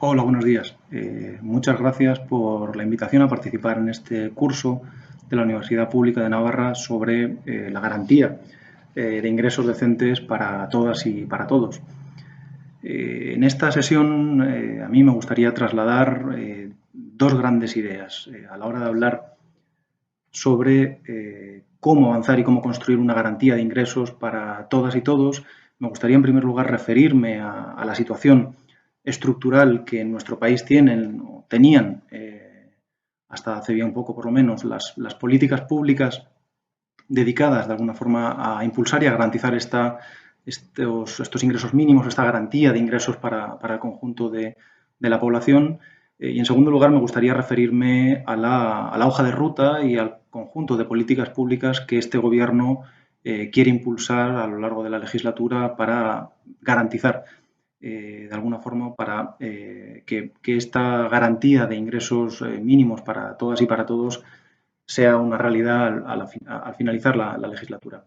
Hola, buenos días. Muchas gracias por la invitación a participar en este curso de la Universidad Pública de Navarra sobre la garantía de ingresos decentes para todas y para todos. En esta sesión a mí me gustaría trasladar dos grandes ideas a la hora de hablar sobre cómo avanzar y cómo construir una garantía de ingresos para todas y todos. Me gustaría, en primer lugar, referirme a la situación estructural que en nuestro país tienen o tenían hasta hace bien poco, por lo menos, las políticas públicas dedicadas de alguna forma a impulsar y a garantizar estos ingresos mínimos, esta garantía de ingresos para el conjunto de la población. Y en segundo lugar, me gustaría referirme a la hoja de ruta y al conjunto de políticas públicas que este Gobierno quiere impulsar a lo largo de la legislatura para garantizar, de alguna forma, para que esta garantía de ingresos mínimos para todas y para todos sea una realidad al finalizar la legislatura.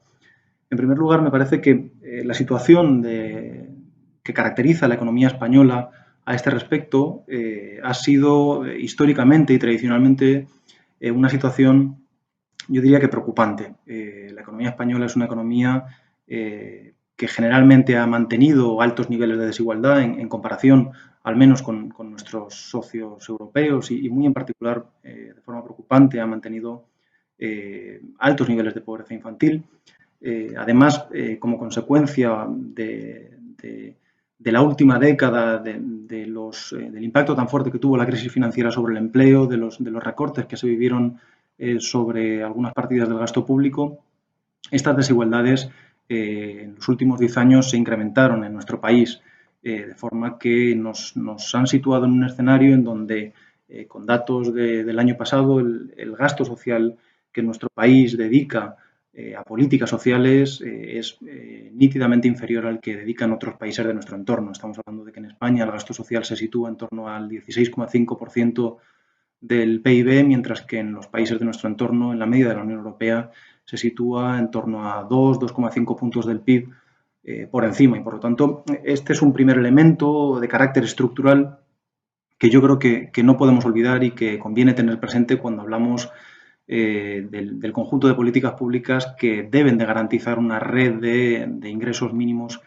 En primer lugar, me parece que la situación que caracteriza la economía española a este respecto ha sido históricamente y tradicionalmente una situación, yo diría que preocupante. La economía española es una economía que generalmente ha mantenido altos niveles de desigualdad en comparación, al menos con nuestros socios europeos y muy en particular, de forma preocupante, ha mantenido altos niveles de pobreza infantil. Además, como consecuencia de la última década, del impacto tan fuerte que tuvo la crisis financiera sobre el empleo, de los recortes que se vivieron sobre algunas partidas del gasto público, estas desigualdades en los últimos 10 años se incrementaron en nuestro país, de forma que nos han situado en un escenario en donde, con datos del año pasado, el gasto social que nuestro país dedica a políticas sociales es nítidamente inferior al que dedican otros países de nuestro entorno. Estamos hablando de que en España el gasto social se sitúa en torno al 16,5% del PIB, mientras que en los países de nuestro entorno, en la media de la Unión Europea, se sitúa en torno a 2,5 puntos del PIB por encima. Y por lo tanto, este es un primer elemento de carácter estructural que yo creo que no podemos olvidar y que conviene tener presente cuando hablamos del conjunto de políticas públicas que deben de garantizar una red de ingresos mínimos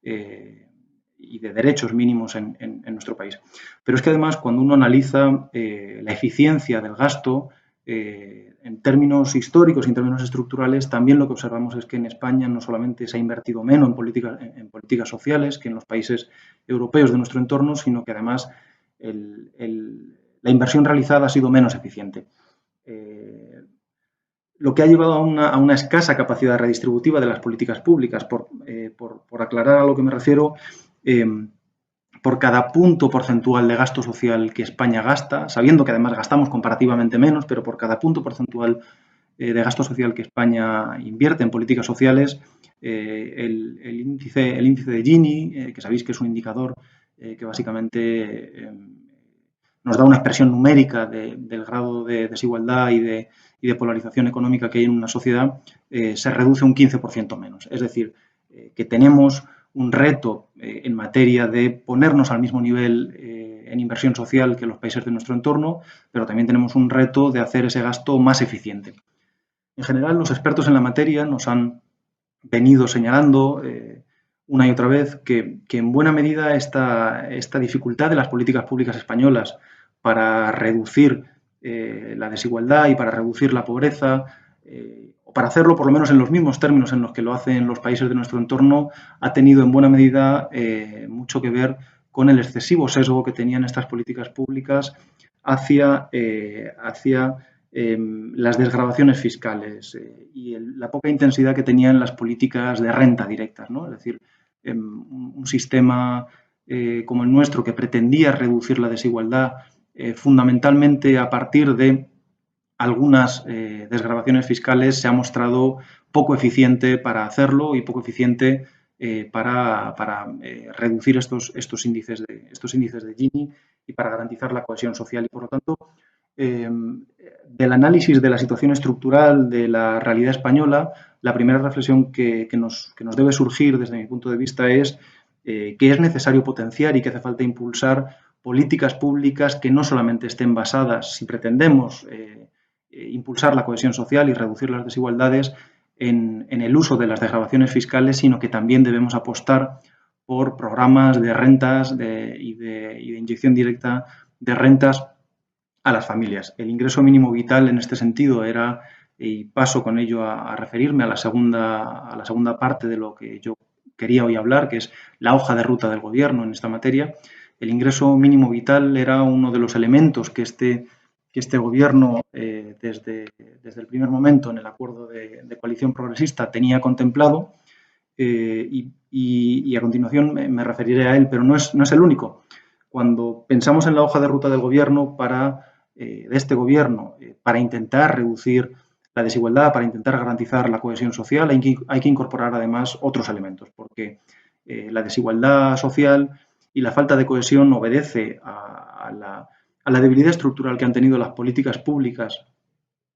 y de derechos mínimos en nuestro país. Pero es que además, cuando uno analiza la eficiencia del gasto en términos históricos y en términos estructurales, también lo que observamos es que en España no solamente se ha invertido menos en políticas sociales que en los países europeos de nuestro entorno, sino que además la inversión realizada ha sido menos eficiente. Lo que ha llevado a una escasa capacidad redistributiva de las políticas públicas. Por aclarar a lo que me refiero, por cada punto porcentual de gasto social que España gasta, sabiendo que además gastamos comparativamente menos, pero por cada punto porcentual de gasto social que España invierte en políticas sociales, el índice de Gini, que sabéis que es un indicador que básicamente nos da una expresión numérica del grado de desigualdad y de polarización económica que hay en una sociedad, se reduce un 15% menos. Es decir, que tenemos un reto en materia de ponernos al mismo nivel en inversión social que los países de nuestro entorno, pero también tenemos un reto de hacer ese gasto más eficiente. En general, los expertos en la materia nos han venido señalando una y otra vez que en buena medida esta dificultad de las políticas públicas españolas para reducir la desigualdad y para reducir la pobreza, o para hacerlo por lo menos en los mismos términos en los que lo hacen los países de nuestro entorno, ha tenido en buena medida mucho que ver con el excesivo sesgo que tenían estas políticas públicas hacia las desgravaciones fiscales y la poca intensidad que tenían las políticas de renta directas, ¿no? Es decir, un sistema como el nuestro que pretendía reducir la desigualdad fundamentalmente a partir de algunas desgravaciones fiscales se ha mostrado poco eficiente para hacerlo y poco eficiente para reducir estos índices de Gini y para garantizar la cohesión social. Y por lo tanto, del análisis de la situación estructural de la realidad española, la primera reflexión que nos debe surgir desde mi punto de vista es que es necesario potenciar y que hace falta impulsar políticas públicas que no solamente estén basadas, si pretendemos impulsar la cohesión social y reducir las desigualdades, en el uso de las desgravaciones fiscales, sino que también debemos apostar por programas de rentas y de inyección directa de rentas a las familias. El ingreso mínimo vital en este sentido era, y paso con ello a referirme a la segunda parte de lo que yo quería hoy hablar, que es la hoja de ruta del Gobierno en esta materia. El ingreso mínimo vital era uno de los elementos que este Gobierno, desde el primer momento en el acuerdo de coalición progresista, tenía contemplado, y a continuación me referiré a él, pero no es el único. Cuando pensamos en la hoja de ruta del Gobierno de este Gobierno para intentar reducir la desigualdad, para intentar garantizar la cohesión social, hay que incorporar además otros elementos, porque la desigualdad social y la falta de cohesión obedece a la debilidad estructural que han tenido las políticas públicas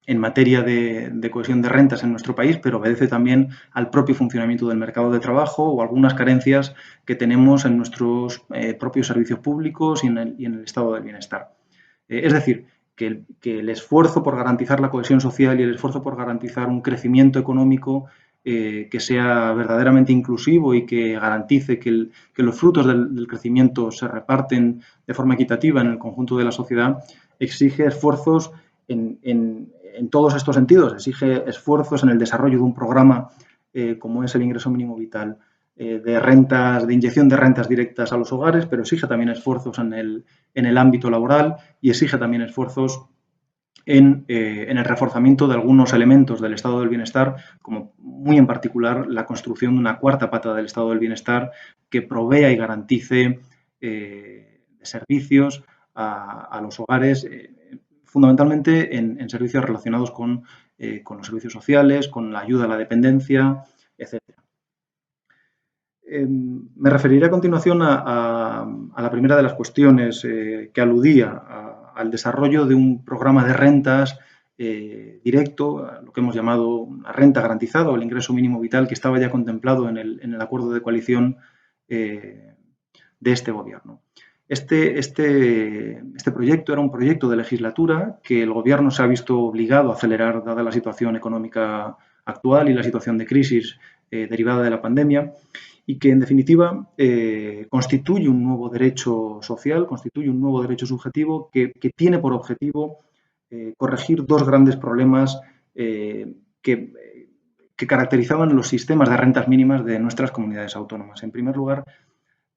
en materia de cohesión de rentas en nuestro país, pero obedece también al propio funcionamiento del mercado de trabajo o algunas carencias que tenemos en nuestros propios servicios públicos y en el estado del bienestar. Es decir, que el esfuerzo por garantizar la cohesión social y el esfuerzo por garantizar un crecimiento económico que sea verdaderamente inclusivo y que garantice que los frutos del crecimiento se reparten de forma equitativa en el conjunto de la sociedad, exige esfuerzos en todos estos sentidos. Exige esfuerzos en el desarrollo de un programa como es el ingreso mínimo vital, de inyección de rentas directas a los hogares, pero exige también esfuerzos en el ámbito laboral y exige también esfuerzos en el reforzamiento de algunos elementos del estado del bienestar, como muy en particular la construcción de una cuarta pata del estado del bienestar que provea y garantice servicios a los hogares, fundamentalmente en servicios relacionados con los servicios sociales, con la ayuda a la dependencia, etc. Me referiré a continuación a la primera de las cuestiones que aludía al desarrollo de un programa de rentas directo, lo que hemos llamado una renta garantizada o el ingreso mínimo vital, que estaba ya contemplado en el acuerdo de coalición de este Gobierno. Este proyecto era un proyecto de legislatura que el Gobierno se ha visto obligado a acelerar dada la situación económica actual y la situación de crisis derivada de la pandemia, y que, en definitiva, constituye un nuevo derecho social, constituye un nuevo derecho subjetivo que tiene por objetivo corregir dos grandes problemas que caracterizaban los sistemas de rentas mínimas de nuestras comunidades autónomas. En primer lugar,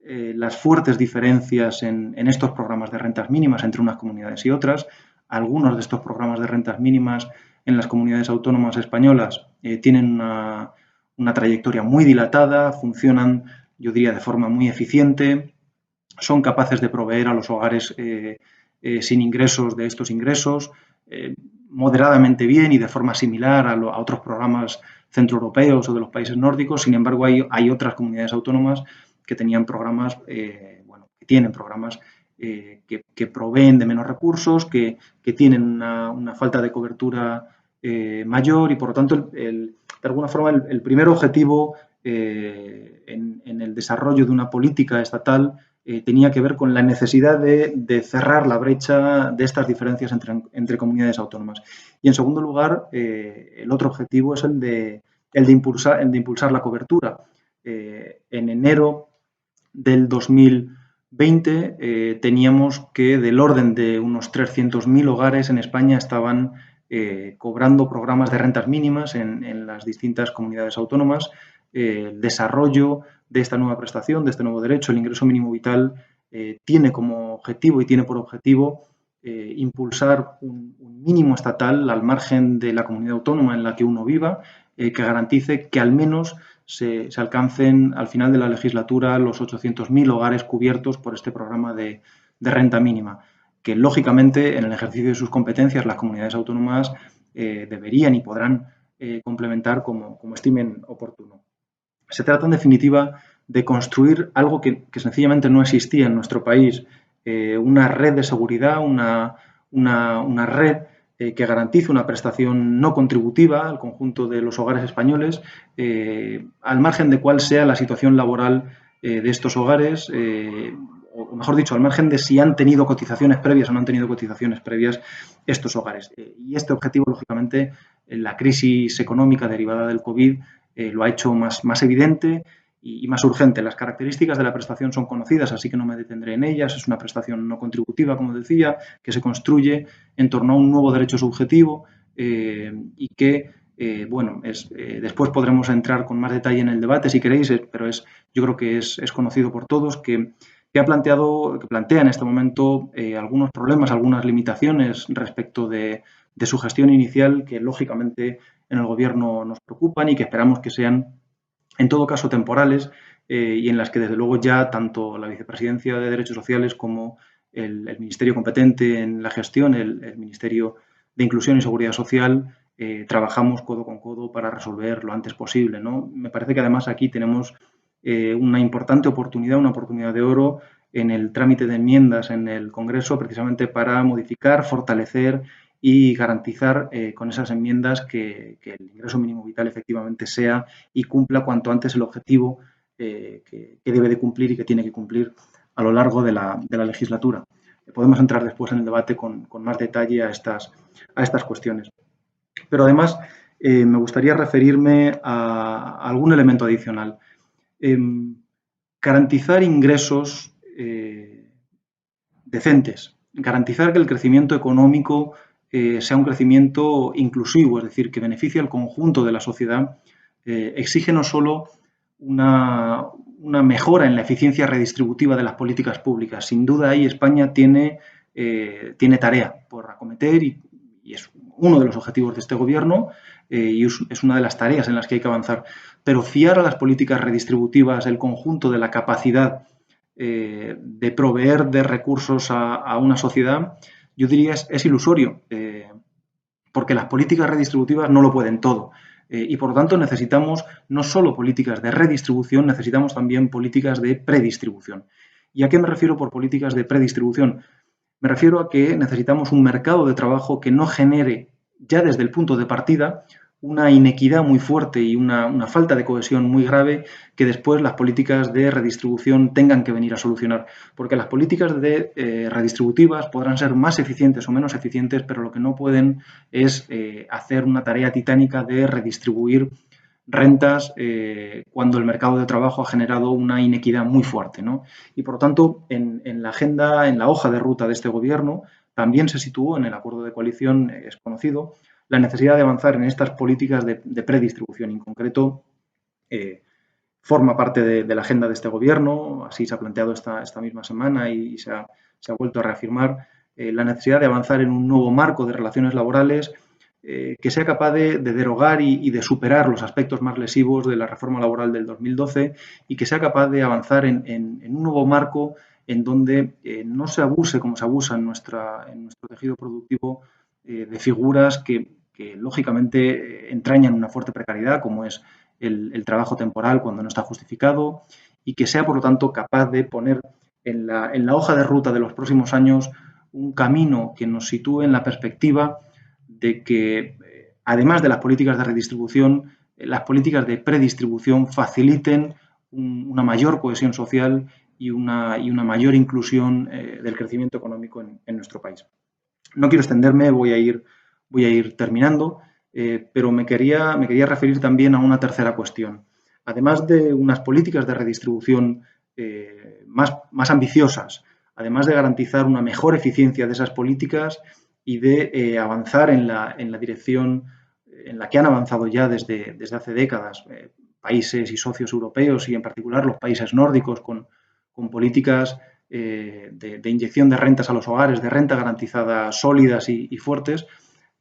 las fuertes diferencias en estos programas de rentas mínimas entre unas comunidades y otras. Algunos de estos programas de rentas mínimas en las comunidades autónomas españolas tienen una trayectoria muy dilatada, funcionan, yo diría, de forma muy eficiente, son capaces de proveer a los hogares sin ingresos de estos ingresos moderadamente bien y de forma similar a otros programas centroeuropeos o de los países nórdicos. Sin embargo, hay otras comunidades autónomas que tenían programas, que tienen programas que proveen de menos recursos, que tienen una falta de cobertura mayor y, por lo tanto, de alguna forma, el primer objetivo en el desarrollo de una política estatal tenía que ver con la necesidad de cerrar la brecha de estas diferencias entre comunidades autónomas. Y, en segundo lugar, el otro objetivo es el de impulsar la cobertura. En enero del 2020 teníamos que del orden de unos 300.000 hogares en España estaban cobrando programas de rentas mínimas en las distintas comunidades autónomas. El desarrollo de esta nueva prestación, de este nuevo derecho, el ingreso mínimo vital, tiene como objetivo y tiene por objetivo impulsar un mínimo estatal al margen de la comunidad autónoma en la que uno viva, que garantice que al menos se alcancen al final de la legislatura los 800.000 hogares cubiertos por este programa de renta mínima, que lógicamente en el ejercicio de sus competencias las comunidades autónomas deberían y podrán complementar como estimen oportuno. Se trata, en definitiva, de construir algo que sencillamente no existía en nuestro país, una red de seguridad, una red que garantice una prestación no contributiva al conjunto de los hogares españoles, al margen de cuál sea la situación laboral de estos hogares o mejor dicho, al margen de si han tenido cotizaciones previas o no han tenido cotizaciones previas estos hogares. Y este objetivo, lógicamente, la crisis económica derivada del COVID lo ha hecho más evidente y más urgente. Las características de la prestación son conocidas, así que no me detendré en ellas. Es una prestación no contributiva, como decía, que se construye en torno a un nuevo derecho subjetivo y que, después podremos entrar con más detalle en el debate si queréis, pero yo creo que es conocido por todos que plantea en este momento algunos problemas, algunas limitaciones respecto de su gestión inicial que, lógicamente, en el Gobierno nos preocupan y que esperamos que sean, en todo caso, temporales y en las que, desde luego, ya tanto la Vicepresidencia de Derechos Sociales como el Ministerio competente en la gestión, el Ministerio de Inclusión y Seguridad Social, trabajamos codo con codo para resolver lo antes posible, ¿no? Me parece que, además, aquí tenemos una importante oportunidad, una oportunidad de oro en el trámite de enmiendas en el Congreso, precisamente para modificar, fortalecer y garantizar con esas enmiendas que el ingreso mínimo vital efectivamente sea y cumpla cuanto antes el objetivo que debe de cumplir y que tiene que cumplir a lo largo de la legislatura. Podemos entrar después en el debate con más detalle a estas cuestiones. Pero, además, me gustaría referirme a algún elemento adicional. Garantizar ingresos decentes, garantizar que el crecimiento económico sea un crecimiento inclusivo, es decir, que beneficie al conjunto de la sociedad, exige no solo una mejora en la eficiencia redistributiva de las políticas públicas. Sin duda, ahí España tiene tarea por acometer y es uno de los objetivos de este Gobierno y es una de las tareas en las que hay que avanzar. Pero fiar a las políticas redistributivas el conjunto de la capacidad de proveer de recursos a una sociedad, yo diría es ilusorio, porque las políticas redistributivas no lo pueden todo. Y, por lo tanto, necesitamos no solo políticas de redistribución, necesitamos también políticas de predistribución. ¿Y a qué me refiero por políticas de predistribución? Me refiero a que necesitamos un mercado de trabajo que no genere, ya desde el punto de partida, una inequidad muy fuerte y una falta de cohesión muy grave que después las políticas de redistribución tengan que venir a solucionar. Porque las políticas redistributivas podrán ser más eficientes o menos eficientes, pero lo que no pueden es hacer una tarea titánica de redistribuir rentas cuando el mercado de trabajo ha generado una inequidad muy fuerte, ¿no? Y, por lo tanto, en la agenda, en la hoja de ruta de este Gobierno, también se situó en el acuerdo de coalición, es conocido, la necesidad de avanzar en estas políticas de predistribución. En concreto, forma parte de la agenda de este Gobierno, así se ha planteado esta misma semana y se ha vuelto a reafirmar la necesidad de avanzar en un nuevo marco de relaciones laborales que sea capaz de derogar y de superar los aspectos más lesivos de la reforma laboral del 2012 y que sea capaz de avanzar en un nuevo marco en donde no se abuse como se abusa en nuestro tejido productivo de figuras que lógicamente entrañan una fuerte precariedad, como es el trabajo temporal cuando no está justificado, y que sea, por lo tanto, capaz de poner en la hoja de ruta de los próximos años un camino que nos sitúe en la perspectiva de que, además de las políticas de redistribución, las políticas de predistribución faciliten una mayor cohesión social y una mayor inclusión del crecimiento económico en nuestro país. No quiero extenderme, voy a ir terminando, pero me quería referir también a una tercera cuestión. Además de unas políticas de redistribución más ambiciosas, además de garantizar una mejor eficiencia de esas políticas y de avanzar en la dirección en la que han avanzado ya desde hace décadas países y socios europeos y, en particular, los países nórdicos con políticas de inyección de rentas a los hogares, de renta garantizada sólidas y fuertes,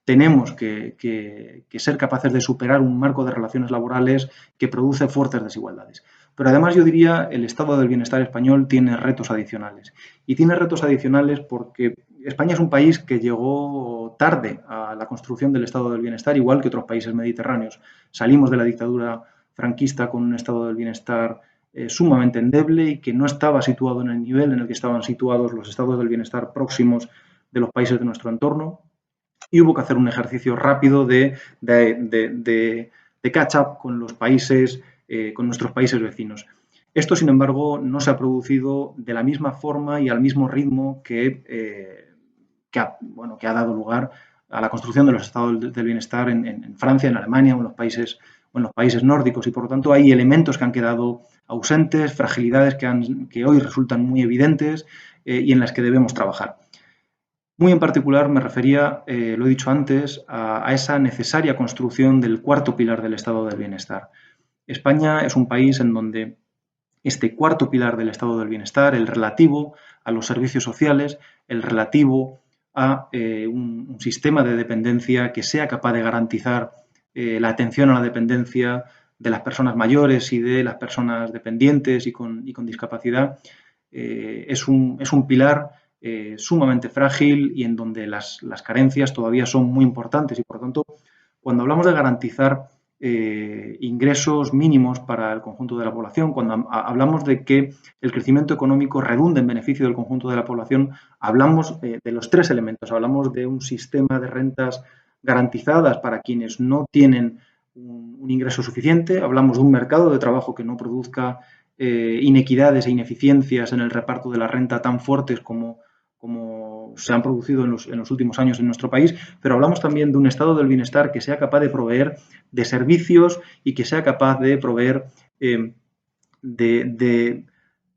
tenemos que ser capaces de superar un marco de relaciones laborales que produce fuertes desigualdades. Pero, además, yo diría, el estado del bienestar español tiene retos adicionales. Y tiene retos adicionales porque España es un país que llegó tarde a la construcción del estado del bienestar, igual que otros países mediterráneos. Salimos de la dictadura franquista con un estado del bienestar sumamente endeble y que no estaba situado en el nivel en el que estaban situados los estados del bienestar próximos de los países de nuestro entorno. Y hubo que hacer un ejercicio rápido de catch-up con los países, con nuestros países vecinos. Esto, sin embargo, no se ha producido de la misma forma y al mismo ritmo que ha dado lugar a la construcción de los estados del bienestar en Francia, en Alemania o en los países nórdicos, y por lo tanto hay elementos que han quedado ausentes, fragilidades que hoy resultan muy evidentes y en las que debemos trabajar. Muy en particular me refería, lo he dicho antes, a esa necesaria construcción del cuarto pilar del estado del bienestar. España es un país en donde este cuarto pilar del estado del bienestar, el relativo a los servicios sociales, el relativo a un sistema de dependencia que sea capaz de garantizar la atención a la dependencia de las personas mayores y de las personas dependientes y con discapacidad, es un pilar sumamente frágil y en donde las carencias todavía son muy importantes y, por lo tanto, cuando hablamos de garantizar ingresos mínimos para el conjunto de la población, cuando hablamos de que el crecimiento económico redunde en beneficio del conjunto de la población, hablamos de los tres elementos. Hablamos de un sistema de rentas garantizadas para quienes no tienen un ingreso suficiente, hablamos de un mercado de trabajo que no produzca inequidades e ineficiencias en el reparto de la renta tan fuertes como se han producido en los últimos años en nuestro país, pero hablamos también de un estado del bienestar que sea capaz de proveer de servicios y que sea capaz de proveer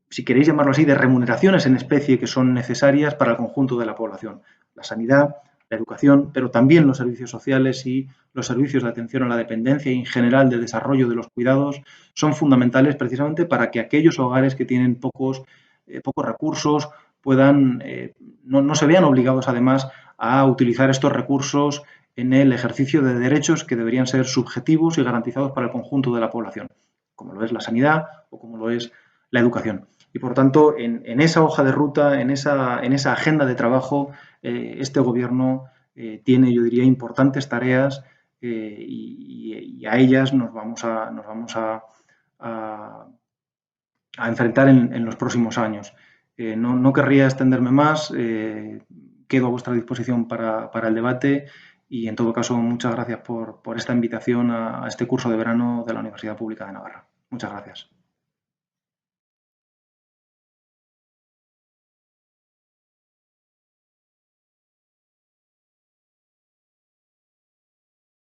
si queréis llamarlo así, de remuneraciones en especie que son necesarias para el conjunto de la población. La sanidad, la educación, pero también los servicios sociales y los servicios de atención a la dependencia y en general de desarrollo de los cuidados son fundamentales precisamente para que aquellos hogares que tienen pocos recursos puedan, no se vean obligados además a utilizar estos recursos en el ejercicio de derechos que deberían ser subjetivos y garantizados para el conjunto de la población, como lo es la sanidad o como lo es la educación. Y, por tanto, en esa hoja de ruta, en esa agenda de trabajo, este Gobierno tiene, yo diría, importantes tareas y a ellas nos vamos a enfrentar en los próximos años. No querría extenderme más, quedo a vuestra disposición para el debate y, en todo caso, muchas gracias por esta invitación a este curso de verano de la Universidad Pública de Navarra. Muchas gracias.